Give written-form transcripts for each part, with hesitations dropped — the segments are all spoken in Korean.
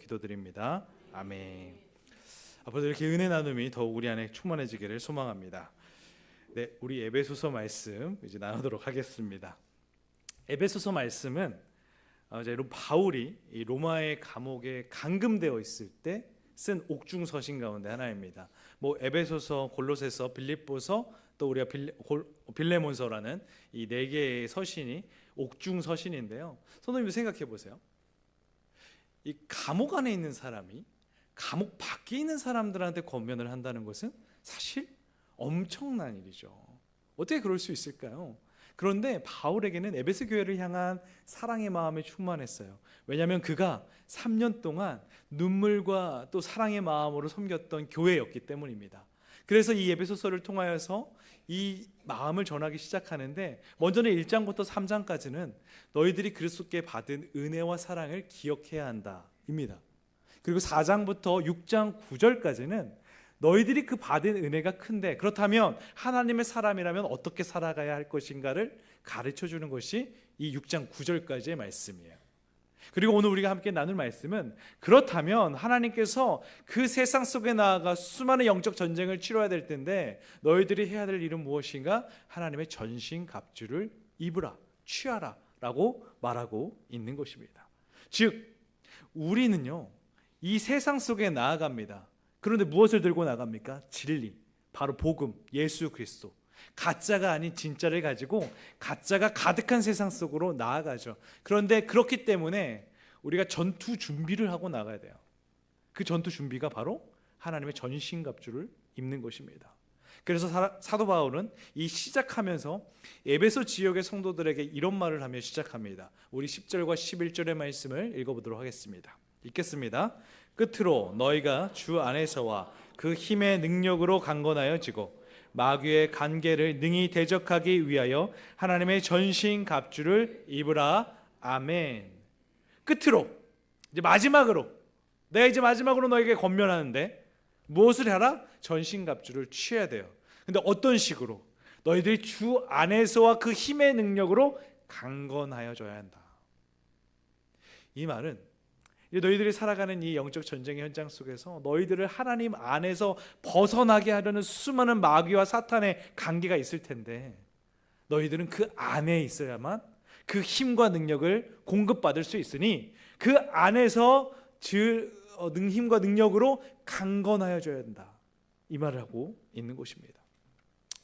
기도드립니다. 아멘. 앞으로도 이렇게 은혜 나눔이 더욱 우리 안에 충만해지기를 소망합니다. 네, 우리 에베소서 말씀 이제 나누도록 하겠습니다. 에베소서 말씀은 이제 바울이 이 로마의 감옥에 감금되어 있을 때 쓴 옥중 서신 가운데 하나입니다. 뭐 에베소서, 골로새서, 빌립보서, 또 우리가 빌레몬서라는 이 네 개의 서신이 옥중 서신인데요. 성도님 생각해 보세요. 이 감옥 안에 있는 사람이 감옥 밖에 있는 사람들한테 권면을 한다는 것은 사실 엄청난 일이죠. 어떻게 그럴 수 있을까요? 그런데 바울에게는 에베소 교회를 향한 사랑의 마음이 충만했어요. 왜냐하면 그가 3년 동안 눈물과 또 사랑의 마음으로 섬겼던 교회였기 때문입니다. 그래서 이 에베소서를 통하여서 이 마음을 전하기 시작하는데, 먼저는 1장부터 3장까지는 너희들이 그리스도께 받은 은혜와 사랑을 기억해야 한다 입니다. 그리고 4장부터 6장 9절까지는 너희들이 그 받은 은혜가 큰데 그렇다면 하나님의 사람이라면 어떻게 살아가야 할 것인가를 가르쳐 주는 것이 이 6장 9절까지의 말씀이에요. 그리고 오늘 우리가 함께 나눌 말씀은, 그렇다면 하나님께서 그 세상 속에 나아가 수많은 영적 전쟁을 치러야 될 텐데 너희들이 해야 될 일은 무엇인가? 하나님의 전신갑주를 입으라, 취하라 라고 말하고 있는 것입니다. 즉 우리는요 이 세상 속에 나아갑니다. 그런데 무엇을 들고 나갑니까? 진리, 바로 복음, 예수 그리스도. 가짜가 아닌 진짜를 가지고 가짜가 가득한 세상 속으로 나아가죠. 그런데 그렇기 때문에 우리가 전투 준비를 하고 나가야 돼요. 그 전투 준비가 바로 하나님의 전신갑주를 입는 것입니다. 그래서 사도 바울은 이 시작하면서 에베소 지역의 성도들에게 이런 말을 하며 시작합니다. 우리 10절과 11절의 말씀을 읽어보도록 하겠습니다. 읽겠습니다. 끝으로 너희가 주 안에서와 그 힘의 능력으로 강건하여지고 마귀의 간계를 능히 대적하기 위하여 하나님의 전신갑주를 입으라. 아멘. 끝으로, 이제 마지막으로, 내가 이제 마지막으로 너에게 권면하는데 무엇을 하라? 전신갑주를 취해야 돼요. 근데 어떤 식으로? 너희들이 주 안에서와 그 힘의 능력으로 강건하여져야 한다. 이 말은 너희들이 살아가는 이 영적 전쟁의 현장 속에서 너희들을 하나님 안에서 벗어나게 하려는 수많은 마귀와 사탄의 관계가 있을 텐데 너희들은 그 안에 있어야만 그 힘과 능력을 공급받을 수 있으니 그 안에서 힘과 능력으로 강건하여져야 한다. 이 말을 하고 있는 것입니다.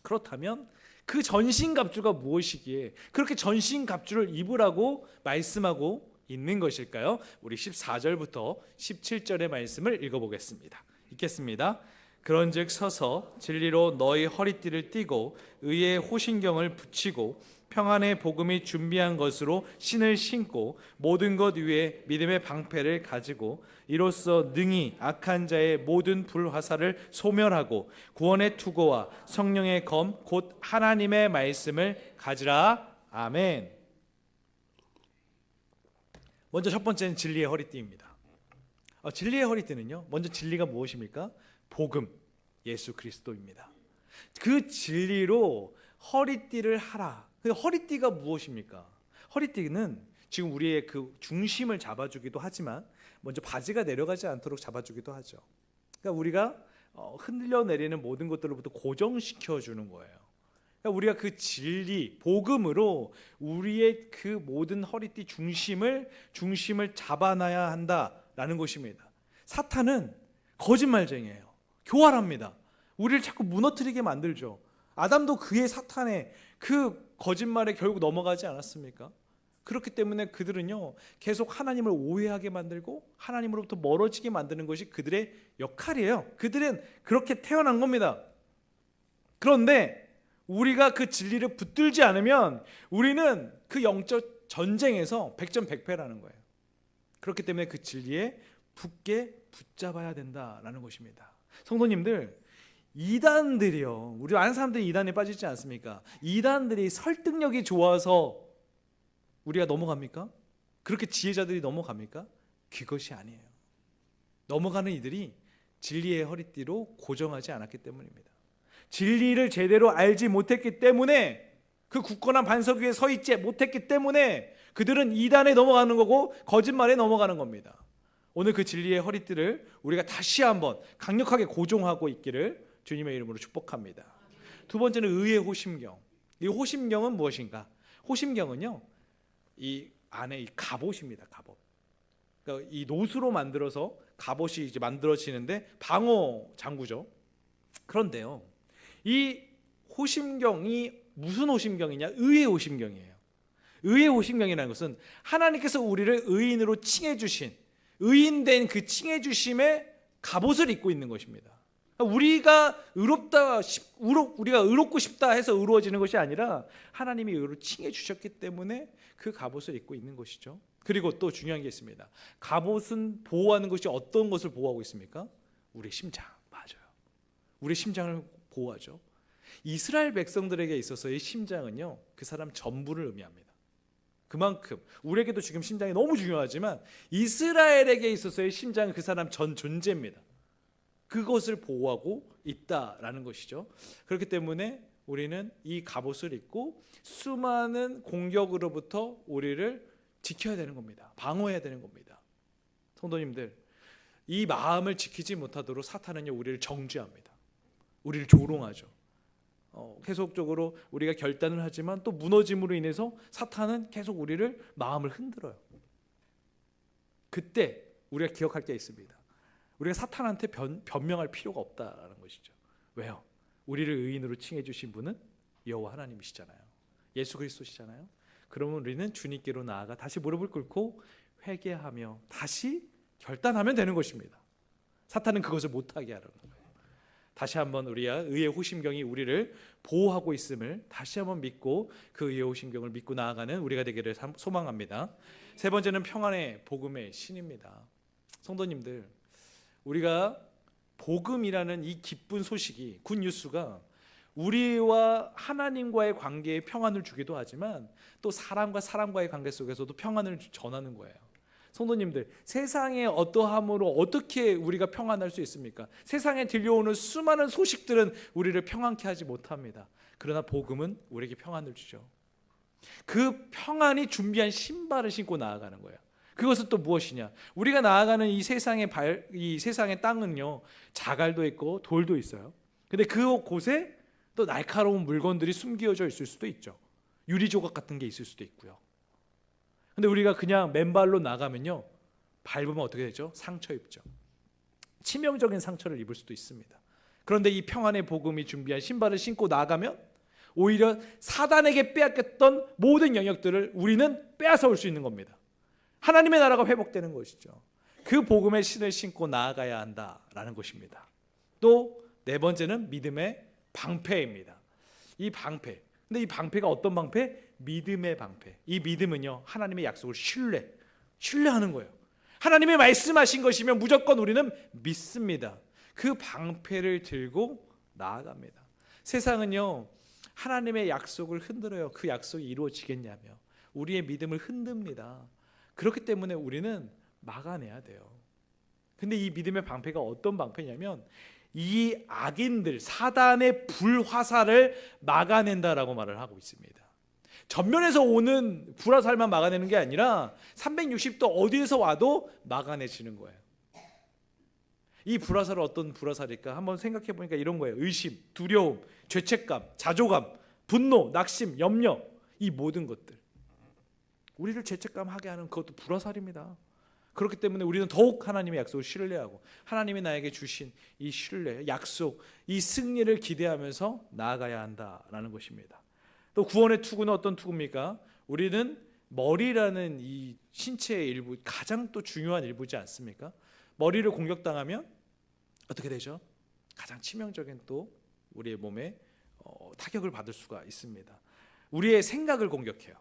그렇다면 그 전신갑주가 무엇이기에 그렇게 전신갑주를 입으라고 말씀하고 있는 것일까요? 우리 14절부터 17절의 말씀을 읽어보겠습니다. 읽겠습니다. 그런즉 서서 진리로 너희 허리띠를 띠고 의의 호신경을 붙이고 평안의 복음이 준비한 것으로 신을 신고 모든 것 위에 믿음의 방패를 가지고 이로써 능히 악한 자의 모든 불화살을 소멸하고 구원의 투구와 성령의 검 곧 하나님의 말씀을 가지라. 아멘. 먼저 첫 번째는 진리의 허리띠입니다. 진리의 허리띠는요, 먼저 진리가 무엇입니까? 복음, 예수 그리스도입니다. 그 진리로 허리띠를 하라. 허리띠가 무엇입니까? 허리띠는 지금 우리의 그 중심을 잡아주기도 하지만 먼저 바지가 내려가지 않도록 잡아주기도 하죠. 그러니까 우리가 흔들려 내리는 모든 것들로부터 고정시켜 주는 거예요. 그러니까 우리가 그 진리, 복음으로 우리의 그 모든 허리띠 중심을 잡아놔야 한다라는 것입니다. 사탄은 거짓말쟁이에요. 교활합니다. 우리를 자꾸 무너뜨리게 만들죠. 아담도 그의 사탄의 그 거짓말에 결국 넘어가지 않았습니까? 그렇기 때문에 그들은요 계속 하나님을 오해하게 만들고 하나님으로부터 멀어지게 만드는 것이 그들의 역할이에요. 그들은 그렇게 태어난 겁니다. 그런데 우리가 그 진리를 붙들지 않으면 우리는 그 영적 전쟁에서 백전백패라는 거예요. 그렇기 때문에 그 진리에 굳게 붙잡아야 된다라는 것입니다. 성도님들, 이단들이요, 우리 많은 사람들이 이단에 빠지지 않습니까? 이단들이 설득력이 좋아서 우리가 넘어갑니까? 그렇게 지혜자들이 넘어갑니까? 그것이 아니에요. 넘어가는 이들이 진리의 허리띠로 고정하지 않았기 때문입니다. 진리를 제대로 알지 못했기 때문에, 그 굳건한 반석 위에 서 있지 못했기 때문에 그들은 이단에 넘어가는 거고 거짓말에 넘어가는 겁니다. 오늘 그 진리의 허리띠를 우리가 다시 한번 강력하게 고정하고 있기를 주님의 이름으로 축복합니다. 두 번째는 의의 호심경. 이 호심경은 무엇인가? 호심경은요, 이 안에 이 갑옷입니다. 갑옷. 그러니까 이 노수로 만들어서 갑옷이 이제 만들어지는데 방어 장구죠. 그런데요, 이 호심경이 무슨 호심경이냐? 의의 호심경이에요. 의의 호심경이라는 것은 하나님께서 우리를 의인으로 칭해 주신, 의인된 그 칭해 주심의 갑옷을 입고 있는 것입니다. 우리가 의롭고 싶다 해서 의로워지는 것이 아니라 하나님이 의로 칭해 주셨기 때문에 그 갑옷을 입고 있는 것이죠. 그리고 또 중요한 게 있습니다. 갑옷은 보호하는 것이 어떤 것을 보호하고 있습니까? 우리의 심장. 맞아요. 우리의 심장을 보호하죠. 이스라엘 백성들에게 있어서의 심장은요, 그 사람 전부를 의미합니다. 그만큼 우리에게도 지금 심장이 너무 중요하지만 이스라엘에게 있어서의 심장은 그 사람 전 존재입니다. 그것을 보호하고 있다라는 것이죠. 그렇기 때문에 우리는 이 갑옷을 입고 수많은 공격으로부터 우리를 지켜야 되는 겁니다. 방어해야 되는 겁니다. 성도님들, 이 마음을 지키지 못하도록 사탄은요, 우리를 정죄합니다. 우리를 조롱하죠. 계속적으로 우리가 결단을 하지만 또 무너짐으로 인해서 사탄은 계속 우리를 마음을 흔들어요. 그때 우리가 기억할 게 있습니다. 우리가 사탄한테 변명할 필요가 없다라는 것이죠. 왜요? 우리를 의인으로 칭해 주신 분은 여호와 하나님이시잖아요. 예수 그리스도시잖아요. 그러면 우리는 주님께로 나아가 다시 무릎을 꿇고 회개하며 다시 결단하면 되는 것입니다. 사탄은 그것을 못하게 하라는 거예요. 다시 한번 우리가 의의 호심경이 우리를 보호하고 있음을 다시 한번 믿고 그 의의 호심경을 믿고 나아가는 우리가 되기를 소망합니다. 세 번째는 평안의 복음의 신입니다. 성도님들, 우리가 복음이라는 이 기쁜 소식이, 굿뉴스가 우리와 하나님과의 관계에 평안을 주기도 하지만 또 사람과 사람과의 관계 속에서도 평안을 전하는 거예요. 성도님들, 세상의 어떠함으로 어떻게 우리가 평안할 수 있습니까? 세상에 들려오는 수많은 소식들은 우리를 평안케 하지 못합니다. 그러나 복음은 우리에게 평안을 주죠. 그 평안이 준비한 신발을 신고 나아가는 거예요. 그것은 또 무엇이냐? 우리가 나아가는 이 세상의 땅은요, 자갈도 있고 돌도 있어요. 근데 그 곳에 또 날카로운 물건들이 숨겨져 있을 수도 있죠. 유리 조각 같은 게 있을 수도 있고요. 근데 우리가 그냥 맨발로 나가면요, 밟으면 어떻게 되죠? 상처 입죠. 치명적인 상처를 입을 수도 있습니다. 그런데 이 평안의 복음이 준비한 신발을 신고 나가면 오히려 사단에게 빼앗겼던 모든 영역들을 우리는 빼앗아올 수 있는 겁니다. 하나님의 나라가 회복되는 것이죠. 그 복음의 신을 신고 나아가야 한다라는 것입니다. 또 네 번째는 믿음의 방패입니다. 이 방패. 근데 이 방패가 어떤 방패? 믿음의 방패. 이 믿음은요, 하나님의 약속을 신뢰하는 거예요. 하나님이 말씀하신 것이면 무조건 우리는 믿습니다. 그 방패를 들고 나아갑니다. 세상은요, 하나님의 약속을 흔들어요. 그 약속이 이루어지겠냐며 우리의 믿음을 흔듭니다. 그렇기 때문에 우리는 막아내야 돼요. 근데 이 믿음의 방패가 어떤 방패냐면 이 악인들, 사단의 불화살을 막아낸다라고 말을 하고 있습니다. 전면에서 오는 불화살만 막아내는 게 아니라 360도 어디에서 와도 막아내지는 거예요. 이 불화살은 어떤 불화살일까? 한번 생각해 보니까 이런 거예요. 의심, 두려움, 죄책감, 자조감, 분노, 낙심, 염려, 이 모든 것들, 우리를 죄책감하게 하는 그것도 불화살입니다. 그렇기 때문에 우리는 더욱 하나님의 약속을 신뢰하고 하나님이 나에게 주신 이 신뢰, 약속, 이 승리를 기대하면서 나아가야 한다라는 것입니다. 또 구원의 투구는 어떤 투구입니까? 우리는 머리라는 이 신체의 일부, 가장 또 중요한 일부지 않습니까? 머리를 공격당하면 어떻게 되죠? 가장 치명적인 또 우리의 몸에 타격을 받을 수가 있습니다. 우리의 생각을 공격해요.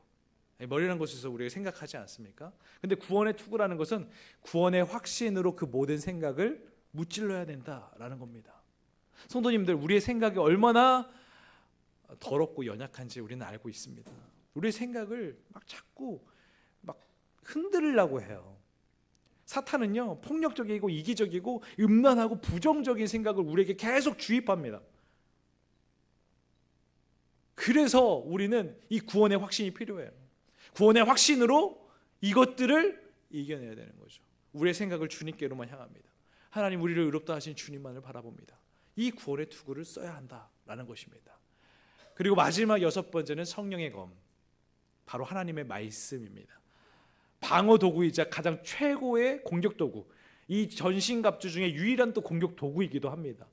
머리라는 곳에서 우리가 생각하지 않습니까? 근데 구원의 투구라는 것은 구원의 확신으로 그 모든 생각을 무찔러야 된다라는 겁니다. 성도님들, 우리의 생각이 얼마나 더럽고 연약한지 우리는 알고 있습니다. 우리의 생각을 막 자꾸 막 흔들려고 해요. 사탄은요, 폭력적이고 이기적이고 음란하고 부정적인 생각을 우리에게 계속 주입합니다. 그래서 우리는 이 구원의 확신이 필요해요. 구원의 확신으로 이것들을 이겨내야 되는 거죠. 우리의 생각을 주님께로만 향합니다. 하나님, 우리를 의롭다 하신 주님만을 바라봅니다. 이 구원의 투구를 써야 한다라는 것입니다. 그리고 마지막 6번째는 성령의 검, 바로 하나님의 말씀입니다. 방어 도구이자 가장 최고의 공격 도구, 이 전신갑주 중에 유일한 또 공격 도구이기도 합니다.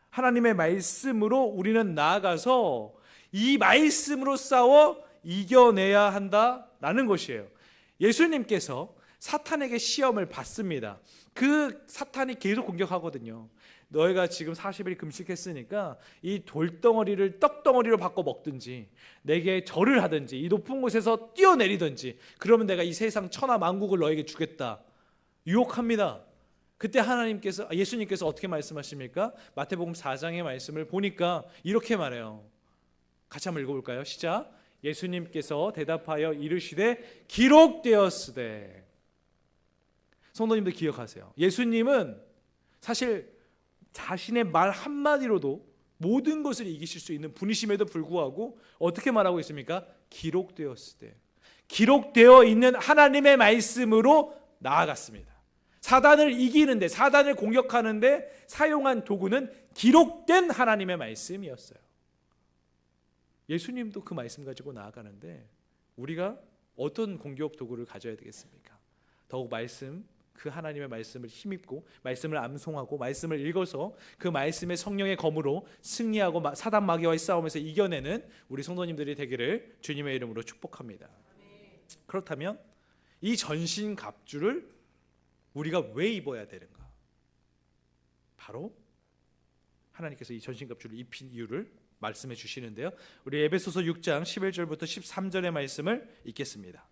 하나님의 말씀으로 우리는 나아가서 이 말씀으로 싸워 이겨내야 한다라는 것이에요. 예수님께서 사탄에게 시험을 받습니다. 그 사탄이 계속 공격하거든요. 너희가 지금 40일 금식했으니까 이 돌덩어리를 떡덩어리로 바꿔 먹든지 내게 절을 하든지 이 높은 곳에서 뛰어내리든지, 그러면 내가 이 세상 천하 만국을 너에게 주겠다. 유혹합니다. 그때 예수님께서 어떻게 말씀하십니까? 마태복음 4장의 말씀을 보니까 이렇게 말해요. 같이 한번 읽어볼까요? 시작. 예수님께서 대답하여 이르시되 기록되었으되. 성도님들 기억하세요. 예수님은 사실 자신의 말 한마디로도 모든 것을 이기실 수 있는 분이심에도 불구하고 어떻게 말하고 있습니까? 기록되었으되. 기록되어 있는 하나님의 말씀으로 나아갔습니다. 사단을 이기는데, 사단을 공격하는데 사용한 도구는 기록된 하나님의 말씀이었어요. 예수님도 그 말씀 가지고 나아가는데 우리가 어떤 공격 도구를 가져야 되겠습니까? 더욱 그 하나님의 말씀을 힘입고 말씀을 암송하고 말씀을 읽어서 그 말씀의 성령의 검으로 승리하고 사단 마귀와의 싸움에서 이겨내는 우리 성도님들이 되기를 주님의 이름으로 축복합니다. 그렇다면 이 전신갑주를 우리가 왜 입어야 되는가? 바로 하나님께서 이 전신갑주를 입힌 이유를 말씀해 주시는데요. 우리 에베소서 6장 11절부터 13절의 말씀을 읽겠습니다.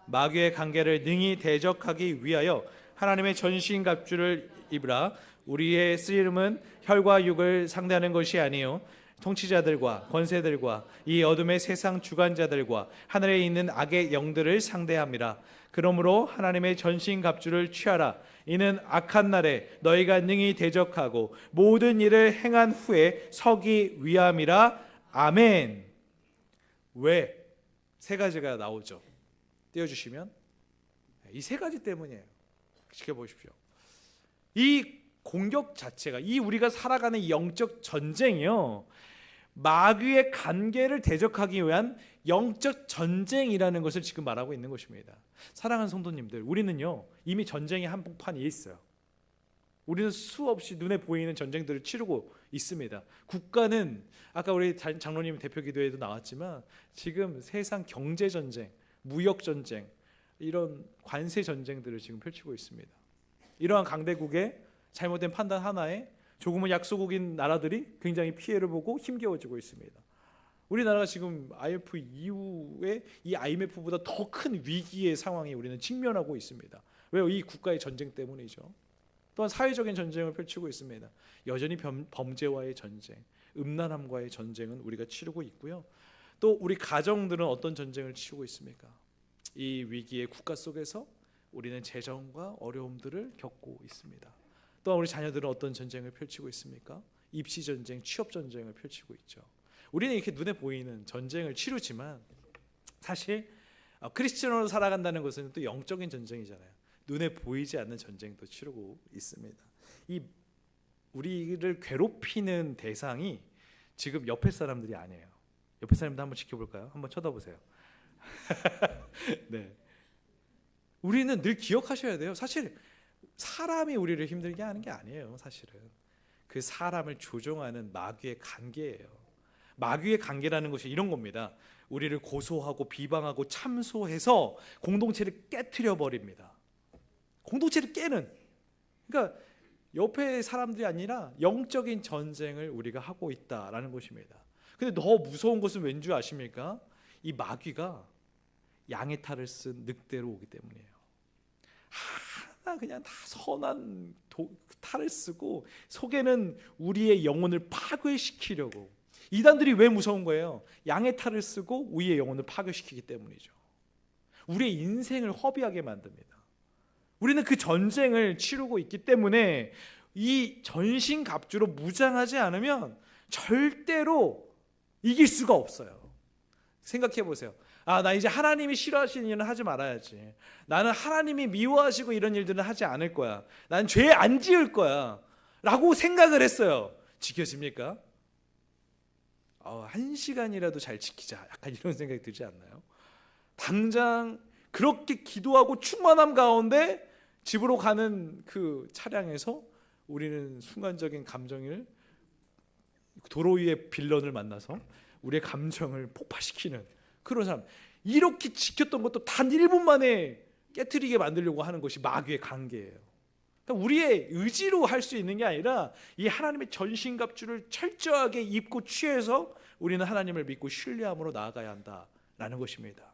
마귀의 관계를 능히 대적하기 위하여 하나님의 전신갑주를 입으라. 우리의 쓰임은 혈과 육을 상대하는 것이 아니요 통치자들과 권세들과 이 어둠의 세상 주관자들과 하늘에 있는 악의 영들을 상대함이라. 그러므로 하나님의 전신갑주를 취하라. 이는 악한 날에 너희가 능히 대적하고 모든 일을 행한 후에 서기 위함이라. 아멘. 왜? 세 가지가 나오죠. 띄워주시면, 이 세 가지 때문이에요. 지켜보십시오. 이 공격 자체가, 이 우리가 살아가는 이 영적 전쟁이요, 마귀의 관계를 대적하기 위한 영적 전쟁이라는 것을 지금 말하고 있는 것입니다. 사랑하는 성도님들, 우리는요 이미 전쟁의 한복판에 있어요. 우리는 수없이 눈에 보이는 전쟁들을 치르고 있습니다. 국가는 아까 우리 장로님 대표 기도에도 나왔지만 지금 세상 경제 전쟁, 무역 전쟁, 이런 관세 전쟁들을 지금 펼치고 있습니다. 이러한 강대국의 잘못된 판단 하나에 조금은 약소국인 나라들이 굉장히 피해를 보고 힘겨워지고 있습니다. 우리나라가 지금 IMF 이후에 이 IMF보다 더 큰 위기의 상황에 우리는 직면하고 있습니다. 왜요? 이 국가의 전쟁 때문이죠. 또한 사회적인 전쟁을 펼치고 있습니다. 여전히 범죄와의 전쟁, 음란함과의 전쟁은 우리가 치르고 있고요. 또 우리 가정들은 어떤 전쟁을 치르고 있습니까? 이 위기의 국가 속에서 우리는 재정과 어려움들을 겪고 있습니다. 또한 우리 자녀들은 어떤 전쟁을 펼치고 있습니까? 입시 전쟁, 취업 전쟁을 펼치고 있죠. 우리는 이렇게 눈에 보이는 전쟁을 치르지만 사실 크리스천으로 살아간다는 것은 또 영적인 전쟁이잖아요. 눈에 보이지 않는 전쟁도 치르고 있습니다. 이 우리를 괴롭히는 대상이 지금 옆에 사람들이 아니에요. 옆에 사람들 한번 지켜볼까요? 한번 쳐다보세요. 네. 우리는 늘 기억하셔야 돼요. 사실 사람이 우리를 힘들게 하는 게 아니에요. 사실은 그 사람을 조종하는 마귀의 관계예요. 마귀의 관계라는 것이 이런 겁니다. 우리를 고소하고 비방하고 참소해서 공동체를 깨트려 버립니다. 공동체를 깨는, 그러니까 옆에 사람들이 아니라 영적인 전쟁을 우리가 하고 있다라는 것입니다. 근데 더 무서운 것은 왠지 아십니까? 이 마귀가 양의 탈을 쓴 늑대로 오기 때문이에요. 하나 그냥 다 선한 탈을 쓰고 속에는 우리의 영혼을 파괴시키려고. 이단들이 왜 무서운 거예요? 양의 탈을 쓰고 우리의 영혼을 파괴시키기 때문이죠. 우리의 인생을 허비하게 만듭니다. 우리는 그 전쟁을 치르고 있기 때문에 이 전신갑주로 무장하지 않으면 절대로 이길 수가 없어요. 생각해 보세요. 나 이제 하나님이 싫어하시는 일은 하지 말아야지. 나는 하나님이 미워하시고 이런 일들은 하지 않을 거야. 난 죄 안 지을 거야 라고 생각을 했어요. 지켜집니까? 1시간이라도 잘 지키자, 약간 이런 생각이 들지 않나요? 당장 그렇게 기도하고 충만함 가운데 집으로 가는 그 차량에서 우리는 순간적인 감정을, 도로 위에 빌런을 만나서 우리의 감정을 폭발시키는 그런 사람, 이렇게 지켰던 것도 단 1분 만에 깨트리게 만들려고 하는 것이 마귀의 관계예요. 그러니까 우리의 의지로 할 수 있는 게 아니라 이 하나님의 전신갑주를 철저하게 입고 취해서 우리는 하나님을 믿고 신뢰함으로 나아가야 한다라는 것입니다.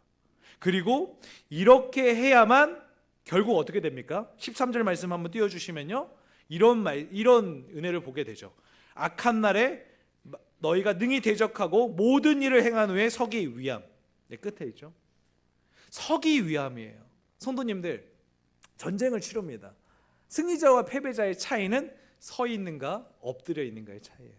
그리고 이렇게 해야만 결국 어떻게 됩니까? 13절 말씀 한번 띄워주시면요, 이런 은혜를 보게 되죠. 악한 날에 너희가 능히 대적하고 모든 일을 행한 후에 서기 위함. 네, 끝에 있죠. 서기 위함이에요. 성도님들, 전쟁을 치릅니다. 승리자와 패배자의 차이는 서 있는가 엎드려 있는가의 차이예요.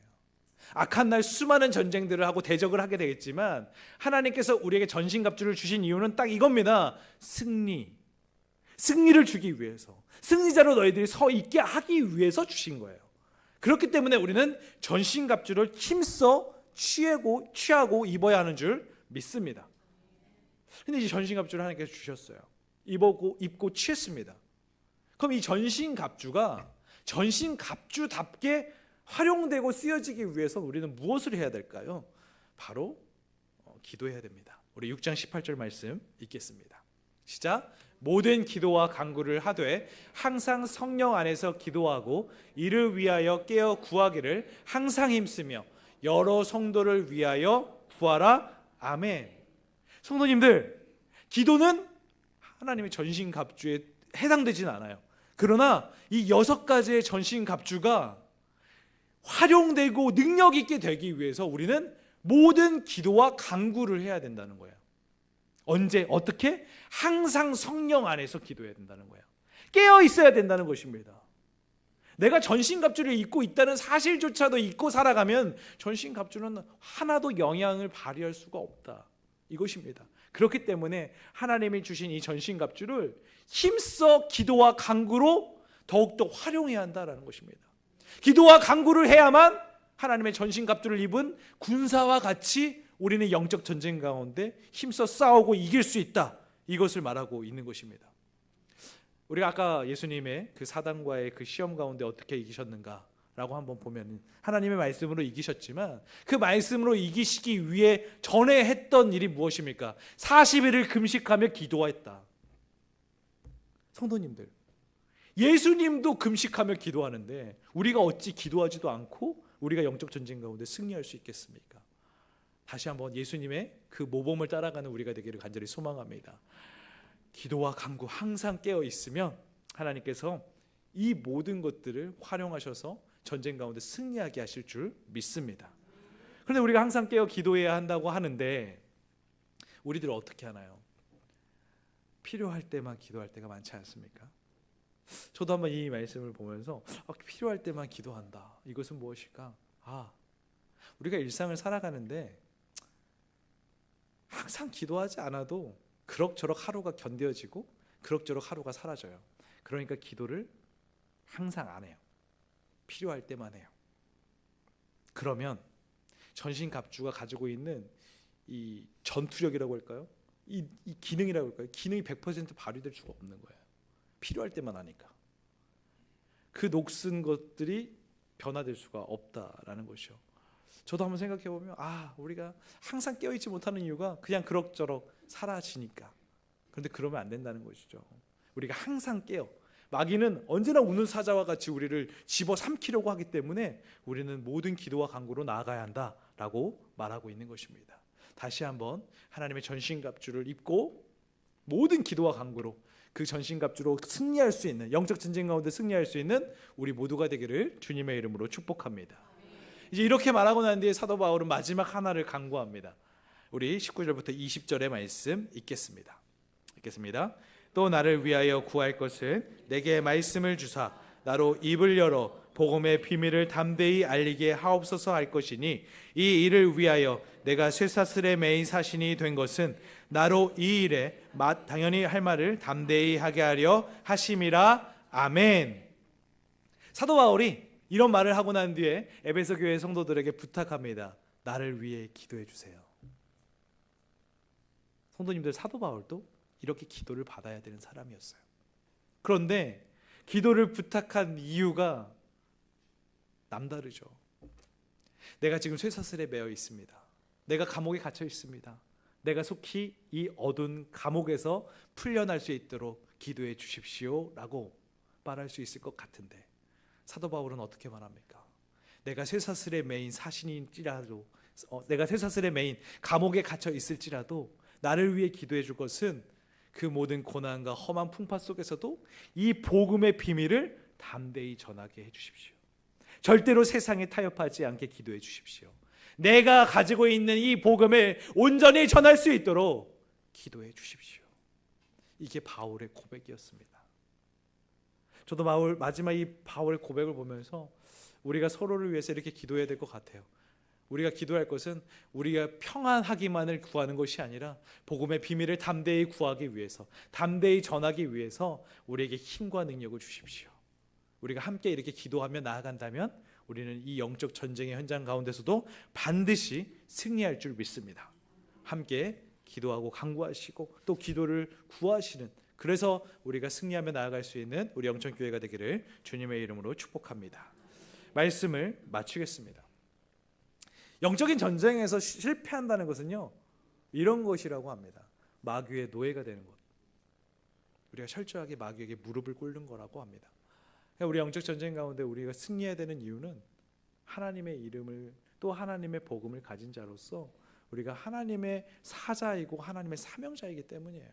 악한 날 수많은 전쟁들을 하고 대적을 하게 되겠지만 하나님께서 우리에게 전신갑주를 주신 이유는 딱 이겁니다. 승리를 주기 위해서, 승리자로 너희들이 서 있게 하기 위해서 주신 거예요. 그렇기 때문에 우리는 전신갑주를 힘써 취하고 입어야 하는 줄 믿습니다. 근데 이 전신갑주를 하나님께서 주셨어요. 입고 취했습니다. 그럼 이 전신갑주가 전신갑주답게 활용되고 쓰여지기 위해서 우리는 무엇을 해야 될까요? 바로 기도해야 됩니다. 우리 6장 18절 말씀 읽겠습니다. 시작. 모든 기도와 간구를 하되 항상 성령 안에서 기도하고 이를 위하여 깨어 구하기를 항상 힘쓰며 여러 성도를 위하여 구하라. 아멘. 성도님들, 기도는 하나님의 전신갑주에 해당되진 않아요. 그러나 이 6가지의 전신갑주가 활용되고 능력 있게 되기 위해서 우리는 모든 기도와 간구를 해야 된다는 거예요. 언제, 어떻게? 항상 성령 안에서 기도해야 된다는 거예요. 깨어 있어야 된다는 것입니다. 내가 전신갑주를 입고 있다는 사실조차도 잊고 살아가면 전신갑주는 하나도 영향을 발휘할 수가 없다, 이것입니다. 그렇기 때문에 하나님이 주신 이 전신갑주를 힘써 기도와 간구로 더욱더 활용해야 한다는 것입니다. 기도와 간구를 해야만 하나님의 전신갑주를 입은 군사와 같이 우리는 영적 전쟁 가운데 힘써 싸우고 이길 수 있다, 이것을 말하고 있는 것입니다. 우리가 아까 예수님의 그 사단과의 그 시험 가운데 어떻게 이기셨는가라고 한번 보면 하나님의 말씀으로 이기셨지만 그 말씀으로 이기시기 위해 전에 했던 일이 무엇입니까? 40일을 금식하며 기도했다. 성도님들, 예수님도 금식하며 기도하는데 우리가 어찌 기도하지도 않고 우리가 영적 전쟁 가운데 승리할 수 있겠습니까? 다시 한번 예수님의 그 모범을 따라가는 우리가 되기를 간절히 소망합니다. 기도와 간구 항상 깨어 있으면 하나님께서 이 모든 것들을 활용하셔서 전쟁 가운데 승리하게 하실 줄 믿습니다. 그런데 우리가 항상 깨어 기도해야 한다고 하는데 우리들 어떻게 하나요? 필요할 때만 기도할 때가 많지 않습니까? 저도 한번 이 말씀을 보면서 필요할 때만 기도한다, 이것은 무엇일까? 우리가 일상을 살아가는데 항상 기도하지 않아도 그럭저럭 하루가 견뎌지고 그럭저럭 하루가 사라져요. 그러니까 기도를 항상 안 해요. 필요할 때만 해요. 그러면 전신갑주가 가지고 있는 이 전투력이라고 할까요? 이 기능이라고 할까요? 기능이 100% 발휘될 수가 없는 거예요. 필요할 때만 하니까. 그 녹슨 것들이 변화될 수가 없다라는 것이죠. 저도 한번 생각해 보면 우리가 항상 깨어있지 못하는 이유가 그냥 그럭저럭 사라지니까. 그런데 그러면 안 된다는 것이죠. 우리가 항상 깨어, 마귀는 언제나 우는 사자와 같이 우리를 집어삼키려고 하기 때문에 우리는 모든 기도와 간구로 나아가야 한다라고 말하고 있는 것입니다. 다시 한번 하나님의 전신갑주를 입고 모든 기도와 간구로 그 전신갑주로 승리할 수 있는, 영적 전쟁 가운데 승리할 수 있는 우리 모두가 되기를 주님의 이름으로 축복합니다. 이제 이렇게 말하고 난 뒤에 사도 바울은 마지막 하나를 강구합니다. 우리 19절부터 20절의 말씀 읽겠습니다. 또 나를 위하여 구할 것은 내게 말씀을 주사 나로 입을 열어 복음의 비밀을 담대히 알리게 하옵소서 할 것이니 이 일을 위하여 내가 쇠사슬에 매인 사신이 된 것은 나로 이 일에 당연히 할 말을 담대히 하게 하려 하심이라. 아멘. 사도 바울이 이런 말을 하고 난 뒤에 에베소 교회 성도들에게 부탁합니다. 나를 위해 기도해 주세요. 성도님들, 사도 바울도 이렇게 기도를 받아야 되는 사람이었어요. 그런데 기도를 부탁한 이유가 남다르죠. 내가 지금 쇠사슬에 매여 있습니다. 내가 감옥에 갇혀 있습니다. 내가 속히 이 어두운 감옥에서 풀려날 수 있도록 기도해 주십시오 라고 말할 수 있을 것 같은데, 사도 바울은 어떻게 말합니까? 내가 쇠사슬에 매인 사신일지라도, 내가 쇠사슬에 매인 감옥에 갇혀 있을지라도 나를 위해 기도해 줄 것은 그 모든 고난과 험한 풍파 속에서도 이 복음의 비밀을 담대히 전하게 해 주십시오. 절대로 세상에 타협하지 않게 기도해 주십시오. 내가 가지고 있는 이 복음을 온전히 전할 수 있도록 기도해 주십시오. 이게 바울의 고백이었습니다. 저도 마지막 이 바울의 고백을 보면서 우리가 서로를 위해서 이렇게 기도해야 될 것 같아요. 우리가 기도할 것은 우리가 평안하기만을 구하는 것이 아니라 복음의 비밀을 담대히 구하기 위해서, 담대히 전하기 위해서 우리에게 힘과 능력을 주십시오. 우리가 함께 이렇게 기도하며 나아간다면 우리는 이 영적 전쟁의 현장 가운데서도 반드시 승리할 줄 믿습니다. 함께 기도하고 간구하시고 또 기도를 구하시는, 그래서 우리가 승리하며 나아갈 수 있는 우리 영천교회가 되기를 주님의 이름으로 축복합니다. 말씀을 마치겠습니다. 영적인 전쟁에서 실패한다는 것은요, 이런 것이라고 합니다. 마귀의 노예가 되는 것. 우리가 철저하게 마귀에게 무릎을 꿇는 거라고 합니다. 우리 영적 전쟁 가운데 우리가 승리해야 되는 이유는 하나님의 이름을, 또 하나님의 복음을 가진 자로서 우리가 하나님의 사자이고 하나님의 사명자이기 때문이에요.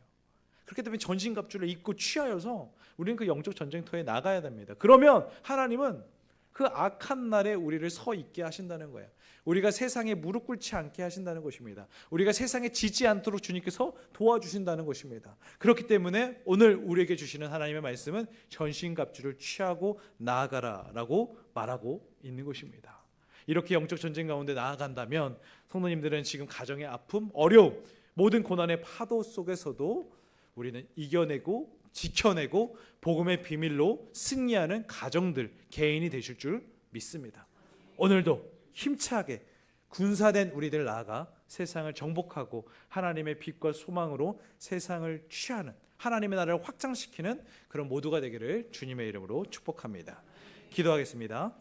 그렇기 때문에 전신갑주를 입고 취하여서 우리는 그 영적 전쟁터에 나가야 됩니다. 그러면 하나님은 그 악한 날에 우리를 서 있게 하신다는 거예요. 우리가 세상에 무릎 꿇지 않게 하신다는 것입니다. 우리가 세상에 지지 않도록 주님께서 도와주신다는 것입니다. 그렇기 때문에 오늘 우리에게 주시는 하나님의 말씀은 전신갑주를 취하고 나아가라 라고 말하고 있는 것입니다. 이렇게 영적 전쟁 가운데 나아간다면 성도님들은 지금 가정의 아픔, 어려움, 모든 고난의 파도 속에서도 우리는 이겨내고 지켜내고 복음의 비밀로 승리하는 가정들, 개인이 되실 줄 믿습니다. 오늘도 힘차게 군사된 우리들 나아가 세상을 정복하고 하나님의 빛과 소망으로 세상을 취하는, 하나님의 나라를 확장시키는 그런 모두가 되기를 주님의 이름으로 축복합니다. 기도하겠습니다.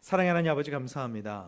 사랑의 하나님 아버지, 감사합니다.